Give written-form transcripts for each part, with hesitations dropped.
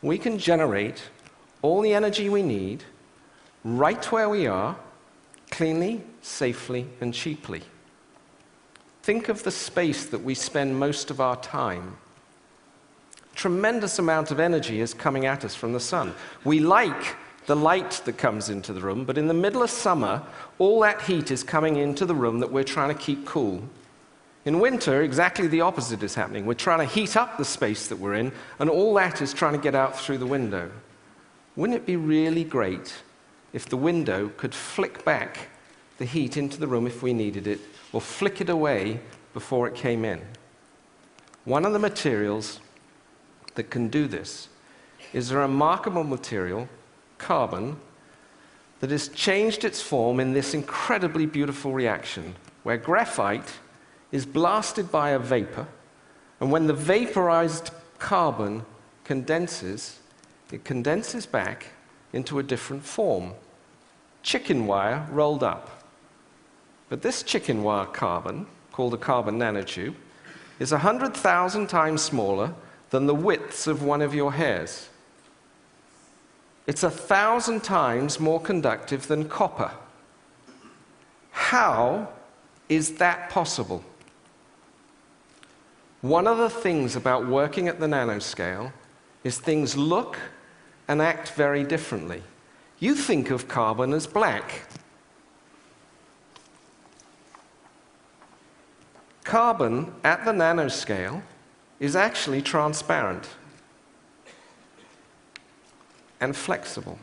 we can generate all the energy we need right where we are, cleanly, safely, and cheaply. Think of the space that we spend most of our time. Tremendous amount of energy is coming at us from the sun. We like the light that comes into the room, but in the middle of summer, all that heat is coming into the room that we're trying to keep cool. In winter, exactly the opposite is happening. We're trying to heat up the space that we're in, and all that is trying to get out through the window. Wouldn't it be really great if the window could flick back the heat into the room if we needed it, or flick it away before it came in? One of the materials that can do this is a remarkable material, carbon, that has changed its form in this incredibly beautiful reaction, where graphite is blasted by a vapor, and when the vaporized carbon condenses, it condenses back into a different form. Chicken wire rolled up. But this chicken wire carbon, called a carbon nanotube, is 100,000 times smaller than the widths of one of your hairs. It's 1,000 times more conductive than copper. How is that possible? One of the things about working at the nanoscale is things look and act very differently. You think of carbon as black. Carbon at the nanoscale is actually transparent and flexible.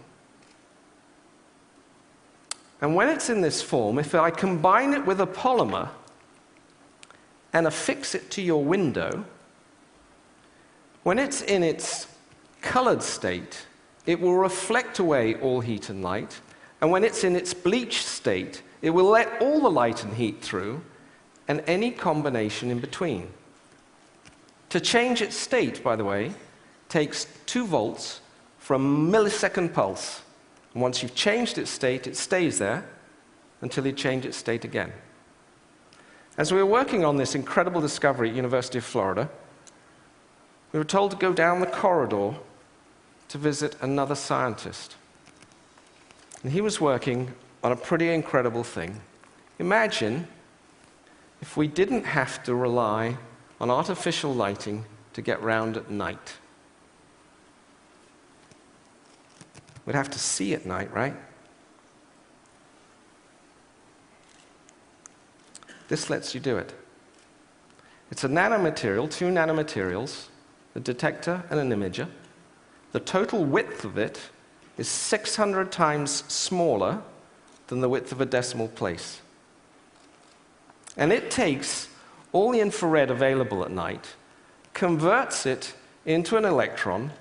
And when it's in this form, if I combine it with a polymer and affix it to your window, when it's in its colored state, it will reflect away all heat and light, and when it's in its bleached state, it will let all the light and heat through, and any combination in between. To change its state, by the way, takes 2 volts for a millisecond pulse. And once you've changed its state, it stays there until you change its state again. As we were working on this incredible discovery at University of Florida, we were told to go down the corridor to visit another scientist. And he was working on a pretty incredible thing. Imagine if we didn't have to rely on artificial lighting to get round at night. We'd have to see at night, right? This lets you do it. It's a nanomaterial, 2 nanomaterials, a detector and an imager. The total width of it is 600 times smaller than the width of a decimal place. And it takes all the infrared available at night, converts it into an electron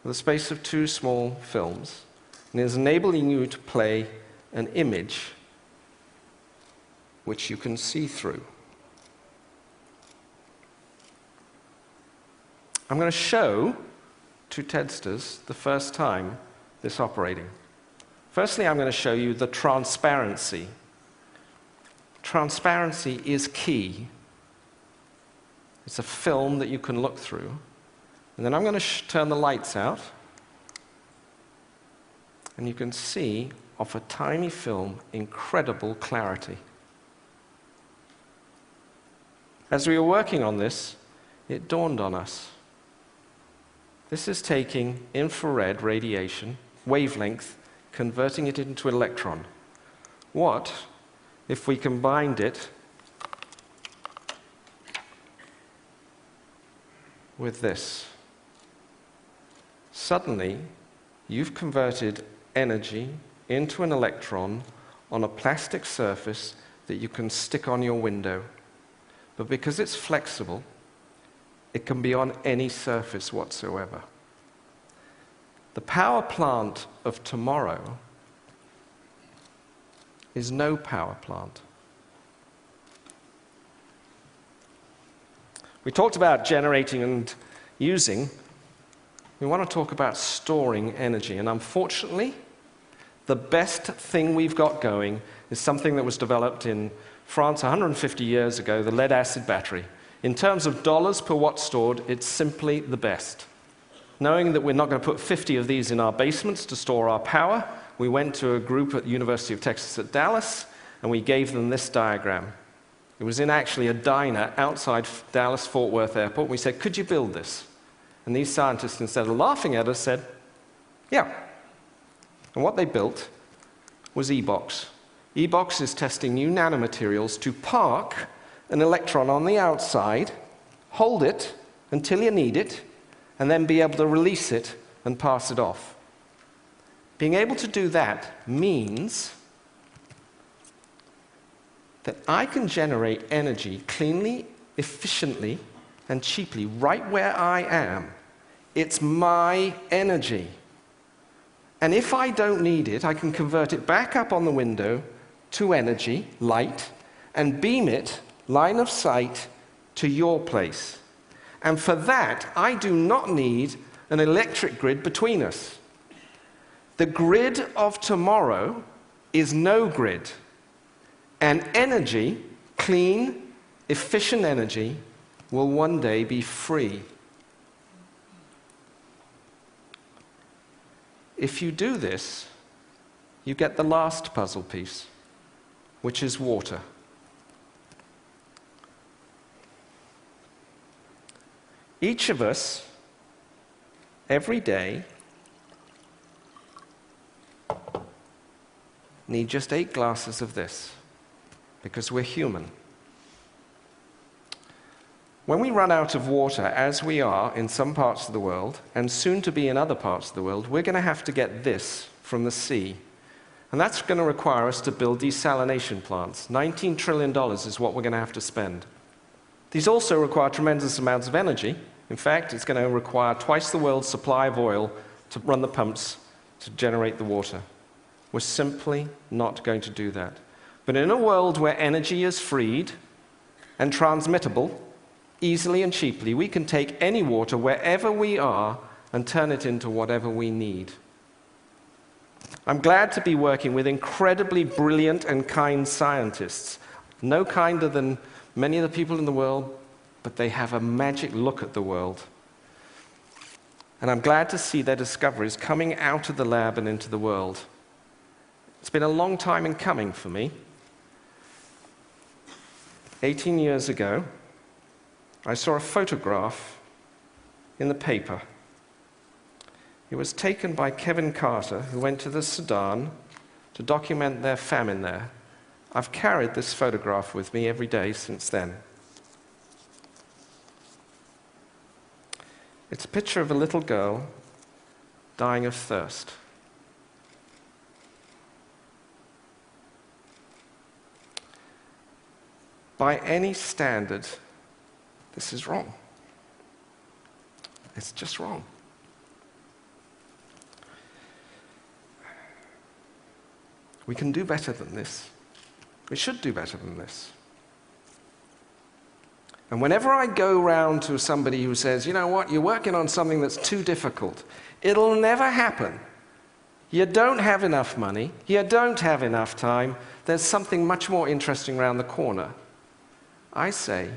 with a space of 2 small films, and is enabling you to play an image which you can see through. I'm going to show to TEDsters the first time this operating. Firstly, I'm going to show you the transparency. Transparency is key. It's a film that you can look through. And then I'm going to turn the lights out. And you can see, off a tiny film, incredible clarity. As we were working on this, it dawned on us. This is taking infrared radiation, wavelength, converting it into an electron. What if we combined it with this? Suddenly, you've converted energy into an electron on a plastic surface that you can stick on your window. But because it's flexible, it can be on any surface whatsoever. The power plant of tomorrow is no power plant. We talked about generating and using. We want to talk about storing energy. And unfortunately, the best thing we've got going is something that was developed in France 150 years ago, the lead-acid battery. In terms of dollars per watt stored, it's simply the best. knowing that we're not going to put 50 of these in our basements to store our power, we went to a group at the University of Texas at Dallas, and we gave them this diagram. It was in actually a diner outside Dallas-Fort Worth Airport. We said, could you build this? And these scientists, instead of laughing at us, said, yeah. And what they built was EBOX. EBOX is testing new nanomaterials to park an electron on the outside, hold it until you need it, and then be able to release it and pass it off. Being able to do that means that I can generate energy cleanly, efficiently, and cheaply right where I am. It's my energy. And if I don't need it, I can convert it back up on the window to energy, light, and beam it, line of sight, to your place. And for that, I do not need an electric grid between us. The grid of tomorrow is no grid. And energy, clean, efficient energy, will one day be free. If you do this, you get the last puzzle piece, which is water. Each of us, every day, need just 8 glasses of this, because we're human. When we run out of water, as we are in some parts of the world, and soon to be in other parts of the world, we're going to have to get this from the sea. And that's going to require us to build desalination plants. $19 trillion is what we're going to have to spend. These also require tremendous amounts of energy. In fact, it's going to require twice the world's supply of oil to run the pumps to generate the water. We're simply not going to do that. But in a world where energy is freed and transmittable, easily and cheaply, we can take any water wherever we are and turn it into whatever we need. I'm glad to be working with incredibly brilliant and kind scientists, no kinder than many of the people in the world, but they have a magic look at the world. And I'm glad to see their discoveries coming out of the lab and into the world. It's been a long time in coming for me. 18 years ago, I saw a photograph in the paper. It was taken by Kevin Carter, who went to the Sudan to document their famine there. I've carried this photograph with me every day since then. It's a picture of a little girl dying of thirst. By any standard, this is wrong. It's just wrong. We can do better than this. We should do better than this. And whenever I go round to somebody who says, you know what, you're working on something that's too difficult, it'll never happen. You don't have enough money. You don't have enough time. There's something much more interesting around the corner. I say,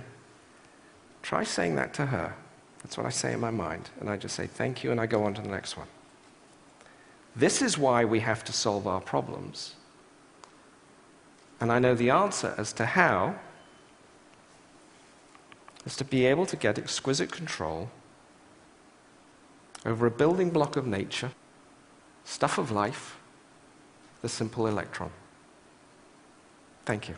try saying that to her. That's what I say in my mind. And I just say, thank you, and I go on to the next one. This is why we have to solve our problems. And I know the answer as to how is to be able to get exquisite control over a building block of nature, stuff of life, the simple electron. Thank you.